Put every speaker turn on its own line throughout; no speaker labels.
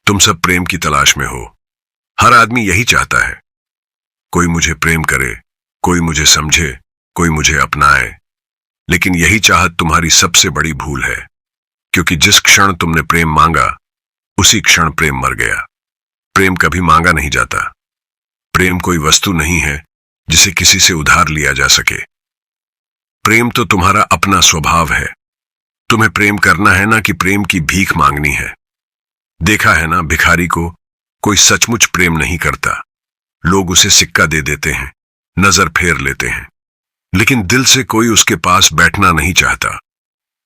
तुम सब प्रेम की तलाश में हो। हर आदमी यही चाहता है, कोई मुझे प्रेम करे, कोई मुझे समझे, कोई मुझे अपनाए। लेकिन यही चाहत तुम्हारी सबसे बड़ी भूल है, क्योंकि जिस क्षण तुमने प्रेम मांगा उसी क्षण प्रेम मर गया। प्रेम कभी मांगा नहीं जाता। प्रेम कोई वस्तु नहीं है जिसे किसी से उधार लिया जा सके। प्रेम तो तुम्हारा अपना स्वभाव है। तुम्हें प्रेम करना है ना कि प्रेम की भीख मांगनी है। देखा है ना, भिखारी को कोई सचमुच प्रेम नहीं करता। लोग उसे सिक्का दे देते हैं, नजर फेर लेते हैं, लेकिन दिल से कोई उसके पास बैठना नहीं चाहता,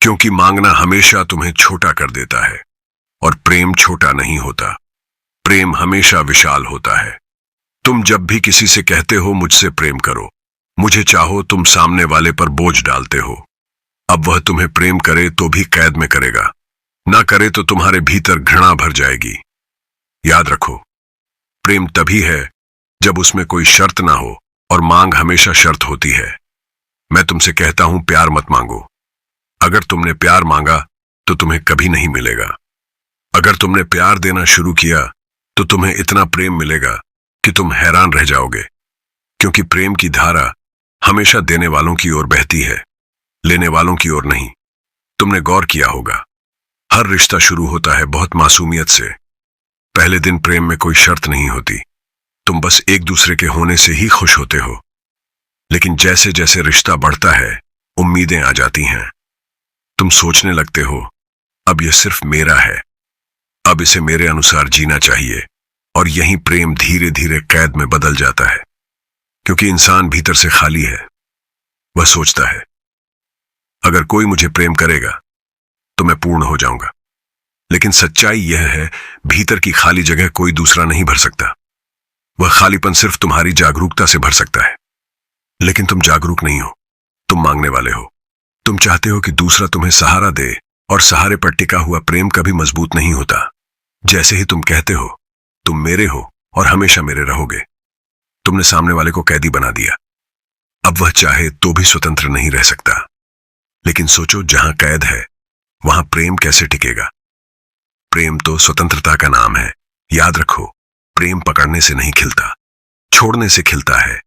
क्योंकि मांगना हमेशा तुम्हें छोटा कर देता है। और प्रेम छोटा नहीं होता, प्रेम हमेशा विशाल होता है। तुम जब भी किसी से कहते हो मुझसे प्रेम करो, मुझे चाहो, तुम सामने वाले पर बोझ डालते हो। अब वह तुम्हें प्रेम करे तो भी कैद में करेगा, ना करे तो तुम्हारे भीतर घृणा भर जाएगी। याद रखो, प्रेम तभी है जब उसमें कोई शर्त ना हो, और मांग हमेशा शर्त होती है। मैं तुमसे कहता हूं, प्यार मत मांगो। अगर तुमने प्यार मांगा तो तुम्हें कभी नहीं मिलेगा। अगर तुमने प्यार देना शुरू किया तो तुम्हें इतना प्रेम मिलेगा कि तुम हैरान रह जाओगे, क्योंकि प्रेम की धारा हमेशा देने वालों की ओर बहती है, लेने वालों की ओर नहीं। तुमने गौर किया होगा, हर रिश्ता शुरू होता है बहुत मासूमियत से। पहले दिन प्रेम में कोई शर्त नहीं होती, तुम बस एक दूसरे के होने से ही खुश होते हो। लेकिन जैसे जैसे रिश्ता बढ़ता है, उम्मीदें आ जाती हैं। तुम सोचने लगते हो, अब यह सिर्फ मेरा है, अब इसे मेरे अनुसार जीना चाहिए। और यही प्रेम धीरे धीरे कैद में बदल जाता है, क्योंकि इंसान भीतर से खाली है। वह सोचता है, अगर कोई मुझे प्रेम करेगा तो मैं पूर्ण हो जाऊंगा। लेकिन सच्चाई यह है, भीतर की खाली जगह कोई दूसरा नहीं भर सकता। वह खालीपन सिर्फ तुम्हारी जागरूकता से भर सकता है। लेकिन तुम जागरूक नहीं हो, तुम मांगने वाले हो। तुम चाहते हो कि दूसरा तुम्हें सहारा दे, और सहारे पर टिका हुआ प्रेम कभी मजबूत नहीं होता। जैसे ही तुम कहते हो तुम मेरे हो और हमेशा मेरे रहोगे, तुमने सामने वाले को कैदी बना दिया। अब वह चाहे तो भी स्वतंत्र नहीं रह सकता। लेकिन सोचो, जहां कैद है वहां प्रेम कैसे टिकेगा? प्रेम तो स्वतंत्रता का नाम है। याद रखो, प्रेम पकड़ने से नहीं खिलता, छोड़ने से खिलता है।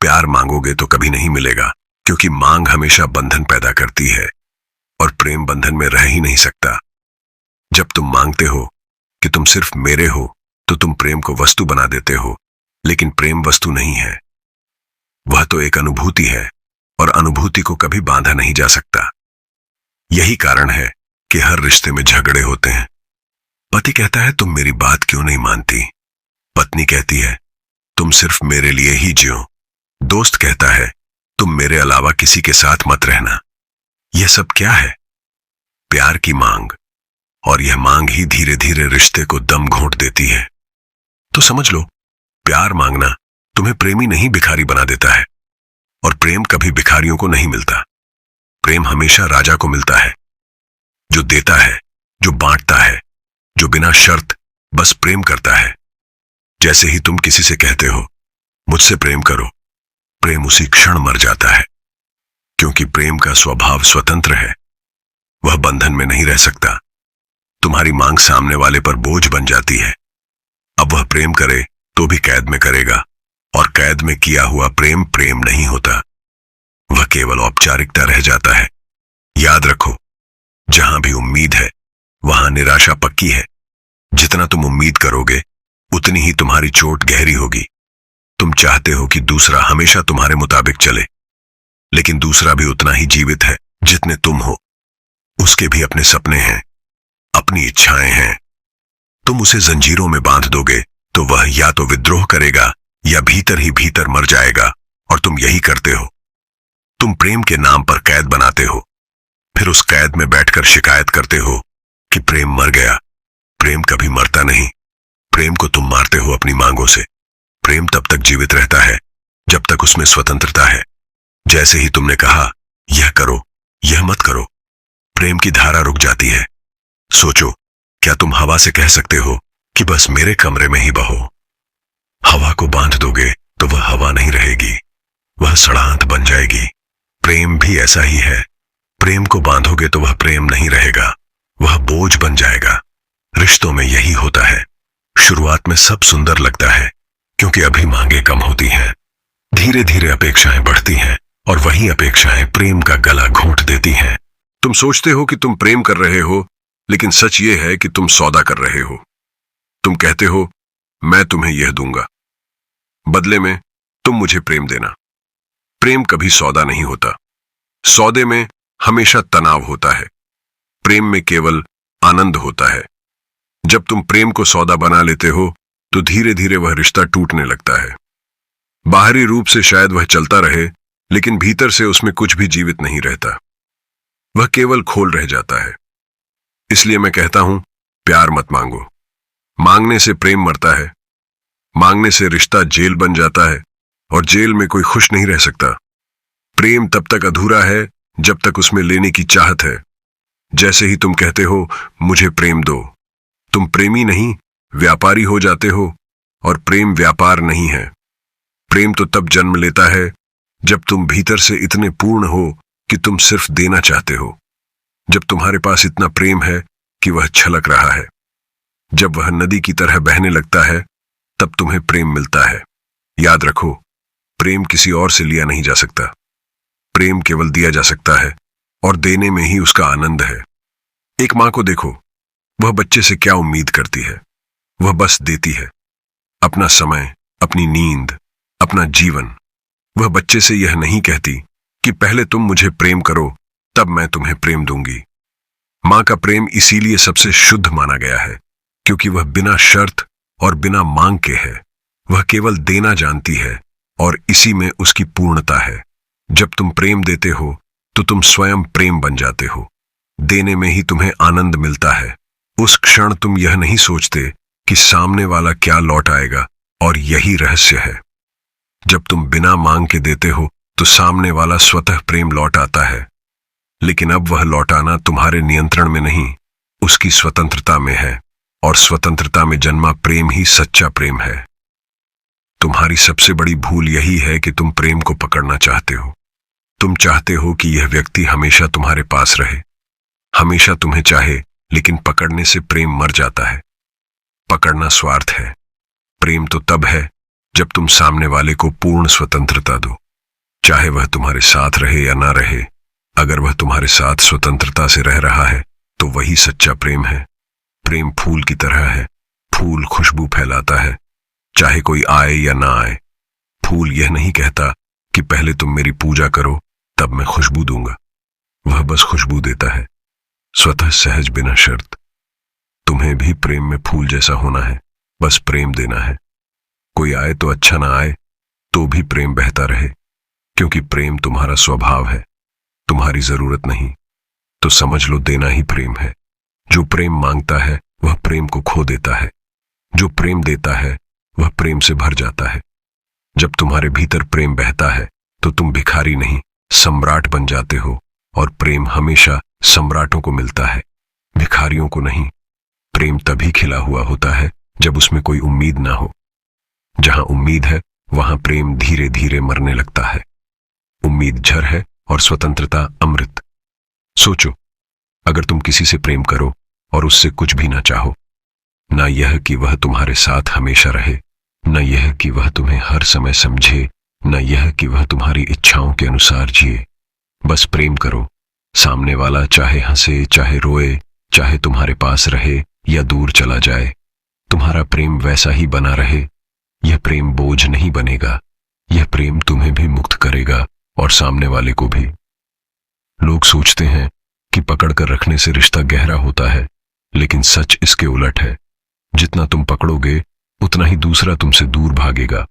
प्यार मांगोगे तो कभी नहीं मिलेगा, क्योंकि मांग हमेशा बंधन पैदा करती है, और प्रेम बंधन में रह ही नहीं सकता। जब तुम मांगते हो कि तुम सिर्फ मेरे हो, तो तुम प्रेम को वस्तु बना देते हो। लेकिन प्रेम वस्तु नहीं है, वह तो एक अनुभूति है, और अनुभूति को कभी बांधा नहीं जा सकता। यही कारण है कि हर रिश्ते में झगड़े होते हैं। पति कहता है, तुम मेरी बात क्यों नहीं मानती? पत्नी कहती है, तुम सिर्फ मेरे लिए ही जियो। दोस्त कहता है, तुम मेरे अलावा किसी के साथ मत रहना। यह सब क्या है? प्यार की मांग। और यह मांग ही धीरे धीरे रिश्ते को दम घोंट देती है। तो समझ लो, प्यार मांगना तुम्हें प्रेमी नहीं भिखारी बना देता है। और प्रेम कभी भिखारियों को नहीं मिलता। प्रेम हमेशा राजा को मिलता है, जो देता है, जो बांटता है, जो बिना शर्त बस प्रेम करता है। जैसे ही तुम किसी से कहते हो मुझसे प्रेम करो, प्रेम उसी क्षण मर जाता है, क्योंकि प्रेम का स्वभाव स्वतंत्र है। वह बंधन में नहीं रह सकता। तुम्हारी मांग सामने वाले पर बोझ बन जाती है। अब वह प्रेम करे तो भी कैद में करेगा, और कैद में किया हुआ प्रेम प्रेम नहीं होता, वह केवल औपचारिकता रह जाता है। याद रखो, जहां भी उम्मीद है वहां निराशा पक्की है। जितना तुम उम्मीद करोगे उतनी ही तुम्हारी चोट गहरी होगी। तुम चाहते हो कि दूसरा हमेशा तुम्हारे मुताबिक चले, लेकिन दूसरा भी उतना ही जीवित है जितने तुम हो। उसके भी अपने सपने हैं, अपनी इच्छाएं हैं। तुम उसे जंजीरों में बांध दोगे तो वह या तो विद्रोह करेगा या भीतर ही भीतर मर जाएगा, और तुम यही करते हो। तुम प्रेम के नाम पर कैद बनाते हो, फिर उस कैद में बैठकर शिकायत करते हो कि प्रेम मर गया। प्रेम कभी मरता नहीं। प्रेम को तुम मारते हो अपनी मांगों से। प्रेम तब तक जीवित रहता है जब तक उसमें स्वतंत्रता है। जैसे ही तुमने कहा यह करो, यह मत करो, प्रेम की धारा रुक जाती है। सोचो, क्या तुम हवा से कह सकते हो कि बस मेरे कमरे में ही बहो? हवा को बांध दोगे तो वह हवा नहीं रहेगी, वह सड़ांत बन जाएगी। प्रेम भी ऐसा ही है। प्रेम को बांधोगे तो वह प्रेम नहीं रहेगा, वह बोझ बन जाएगा। रिश्तों में यही होता है। शुरुआत में सब सुंदर लगता है क्योंकि अभी मांगे कम होती हैं। धीरे धीरे अपेक्षाएं बढ़ती हैं और वही अपेक्षाएं प्रेम का गला घोंट देती हैं। तुम सोचते हो कि तुम प्रेम कर रहे हो, लेकिन सच ये है कि तुम सौदा कर रहे हो। तुम कहते हो मैं तुम्हें यह दूंगा, बदले में तुम मुझे प्रेम देना। प्रेम कभी सौदा नहीं होता। सौदे में हमेशा तनाव होता है, प्रेम में केवल आनंद होता है। जब तुम प्रेम को सौदा बना लेते हो तो धीरे धीरे वह रिश्ता टूटने लगता है। बाहरी रूप से शायद वह चलता रहे, लेकिन भीतर से उसमें कुछ भी जीवित नहीं रहता। वह केवल खोल रह जाता है। इसलिए मैं कहता हूं, प्यार मत मांगो। मांगने से प्रेम मरता है। मांगने से रिश्ता जेल बन जाता है और जेल में कोई खुश नहीं रह सकता। प्रेम तब तक अधूरा है जब तक उसमें लेने की चाहत है। जैसे ही तुम कहते हो मुझे प्रेम दो, तुम प्रेमी नहीं व्यापारी हो जाते हो, और प्रेम व्यापार नहीं है। प्रेम तो तब जन्म लेता है जब तुम भीतर से इतने पूर्ण हो कि तुम सिर्फ देना चाहते हो। जब तुम्हारे पास इतना प्रेम है कि वह छलक रहा है। जब वह नदी की तरह बहने लगता है, तब तुम्हें प्रेम मिलता है। याद रखो, प्रेम किसी और से लिया नहीं जा सकता। प्रेम केवल दिया जा सकता है और देने में ही उसका आनंद है। एक मां को देखो, वह बच्चे से क्या उम्मीद करती है? वह बस देती है अपना समय, अपनी नींद, अपना जीवन। वह बच्चे से यह नहीं कहती कि पहले तुम मुझे प्रेम करो तब मैं तुम्हें प्रेम दूंगी। मां का प्रेम इसीलिए सबसे शुद्ध माना गया है क्योंकि वह बिना शर्त और बिना मांग के है। वह केवल देना जानती है और इसी में उसकी पूर्णता है। जब तुम प्रेम देते हो तो तुम स्वयं प्रेम बन जाते हो। देने में ही तुम्हें आनंद मिलता है। उस क्षण तुम यह नहीं सोचते कि सामने वाला क्या लौट आएगा, और यही रहस्य है। जब तुम बिना मांग के देते हो तो सामने वाला स्वतः प्रेम लौट आता है, लेकिन अब वह लौटाना तुम्हारे नियंत्रण में नहीं, उसकी स्वतंत्रता में है, और स्वतंत्रता में जन्मा प्रेम ही सच्चा प्रेम है। तुम्हारी सबसे बड़ी भूल यही है कि तुम प्रेम को पकड़ना चाहते हो। तुम चाहते हो कि यह व्यक्ति हमेशा तुम्हारे पास रहे, हमेशा तुम्हें चाहे, लेकिन पकड़ने से प्रेम मर जाता है। पकड़ना स्वार्थ है। प्रेम तो तब है जब तुम सामने वाले को पूर्ण स्वतंत्रता दो, चाहे वह तुम्हारे साथ रहे या ना रहे। अगर वह तुम्हारे साथ स्वतंत्रता से रह रहा है तो वही सच्चा प्रेम है। प्रेम फूल की तरह है। फूल खुशबू फैलाता है, चाहे कोई आए या ना आए। फूल यह नहीं कहता कि पहले तुम मेरी पूजा करो तब मैं खुशबू दूंगा। वह बस खुशबू देता है, स्वतः सहज, बिना शर्त। तुम्हें भी प्रेम में फूल जैसा होना है, बस प्रेम देना है। कोई आए तो अच्छा ना आए तो भी प्रेम बहता रहे, क्योंकि प्रेम तुम्हारा स्वभाव है, तुम्हारी जरूरत नहीं। तो समझ लो, देना ही प्रेम है। जो प्रेम मांगता है वह प्रेम को खो देता है। जो प्रेम देता है वह प्रेम से भर जाता है। जब तुम्हारे भीतर प्रेम बहता है तो तुम भिखारी नहीं, सम्राट बन जाते हो, और प्रेम हमेशा सम्राटों को मिलता है, भिखारियों को नहीं। प्रेम तभी खिला हुआ होता है जब उसमें कोई उम्मीद ना हो। जहां उम्मीद है वहां प्रेम धीरे धीरे मरने लगता है। उम्मीद जहर है और स्वतंत्रता अमृत। सोचो, अगर तुम किसी से प्रेम करो और उससे कुछ भी ना चाहो, ना यह कि वह तुम्हारे साथ हमेशा रहे, न यह कि वह तुम्हें हर समय समझे, न यह कि वह तुम्हारी इच्छाओं के अनुसार जिए, बस प्रेम करो। सामने वाला चाहे हंसे, चाहे रोए, चाहे तुम्हारे पास रहे या दूर चला जाए, तुम्हारा प्रेम वैसा ही बना रहे। यह प्रेम बोझ नहीं बनेगा। यह प्रेम तुम्हें भी मुक्त करेगा और सामने वाले को भी। लोग सोचते हैं कि पकड़कर रखने से रिश्ता गहरा होता है, लेकिन सच इसके उलट है। जितना तुम पकड़ोगे उतना ही दूसरा तुमसे दूर भागेगा।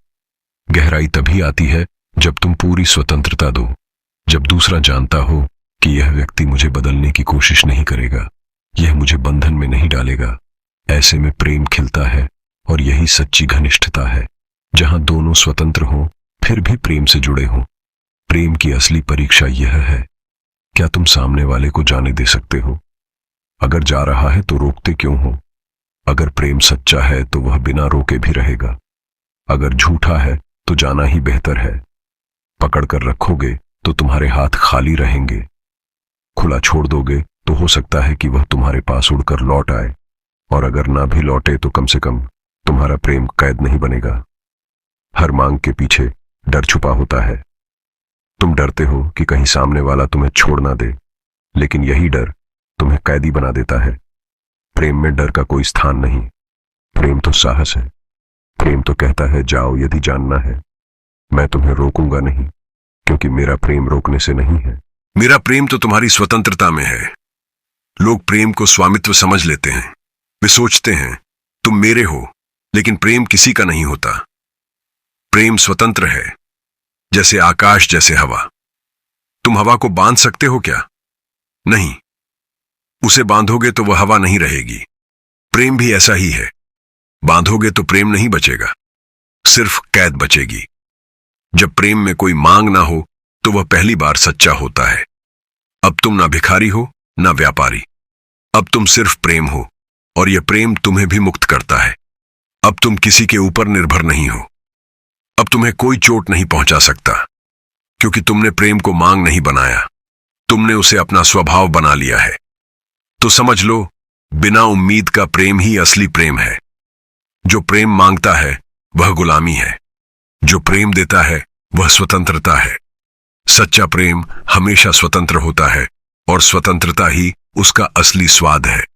गहराई तभी आती है जब तुम पूरी स्वतंत्रता दो, जब दूसरा जानता हो कि यह व्यक्ति मुझे बदलने की कोशिश नहीं करेगा, यह मुझे बंधन में नहीं डालेगा। ऐसे में प्रेम खिलता है, और यही सच्ची घनिष्ठता है, जहां दोनों स्वतंत्र हों फिर भी प्रेम से जुड़े हों। प्रेम की असली परीक्षा यह है, क्या तुम सामने वाले को जाने दे सकते हो? अगर जा रहा है तो रोकते क्यों हो? अगर प्रेम सच्चा है तो वह बिना रोके भी रहेगा। अगर झूठा है तो जाना ही बेहतर है। पकड़कर रखोगे तो तुम्हारे हाथ खाली रहेंगे। खुला छोड़ दोगे तो हो सकता है कि वह तुम्हारे पास उड़कर लौट आए, और अगर ना भी लौटे तो कम से कम तुम्हारा प्रेम कैद नहीं बनेगा। हर मांग के पीछे डर छुपा होता है। तुम डरते हो कि कहीं सामने वाला तुम्हें छोड़ ना दे, लेकिन यही डर तुम्हें कैदी बना देता है। प्रेम में डर का कोई स्थान नहीं। प्रेम तो साहस है। प्रेम तो कहता है जाओ यदि जानना है। मैं तुम्हें रोकूंगा नहीं, क्योंकि मेरा प्रेम रोकने से नहीं है। मेरा प्रेम तो तुम्हारी स्वतंत्रता में है। लोग प्रेम को स्वामित्व समझ लेते हैं। वे सोचते हैं तुम मेरे हो, लेकिन प्रेम किसी का नहीं होता। प्रेम स्वतंत्र है, जैसे आकाश, जैसे हवा। तुम हवा को बांध सकते हो क्या? नहीं। उसे बांधोगे तो वह हवा नहीं रहेगी। प्रेम भी ऐसा ही है। बांधोगे तो प्रेम नहीं बचेगा, सिर्फ कैद बचेगी। जब प्रेम में कोई मांग ना हो तो वह पहली बार सच्चा होता है। अब तुम ना भिखारी हो ना व्यापारी। अब तुम सिर्फ प्रेम हो, और यह प्रेम तुम्हें भी मुक्त करता है। अब तुम किसी के ऊपर निर्भर नहीं हो। अब तुम्हें कोई चोट नहीं पहुंचा सकता, क्योंकि तुमने प्रेम को मांग नहीं बनाया। तुमने उसे अपना स्वभाव बना लिया है। तो समझ लो, बिना उम्मीद का प्रेम ही असली प्रेम है। जो प्रेम मांगता है वह गुलामी है। जो प्रेम देता है वह स्वतंत्रता है। सच्चा प्रेम हमेशा स्वतंत्र होता है, और स्वतंत्रता ही उसका असली स्वाद है।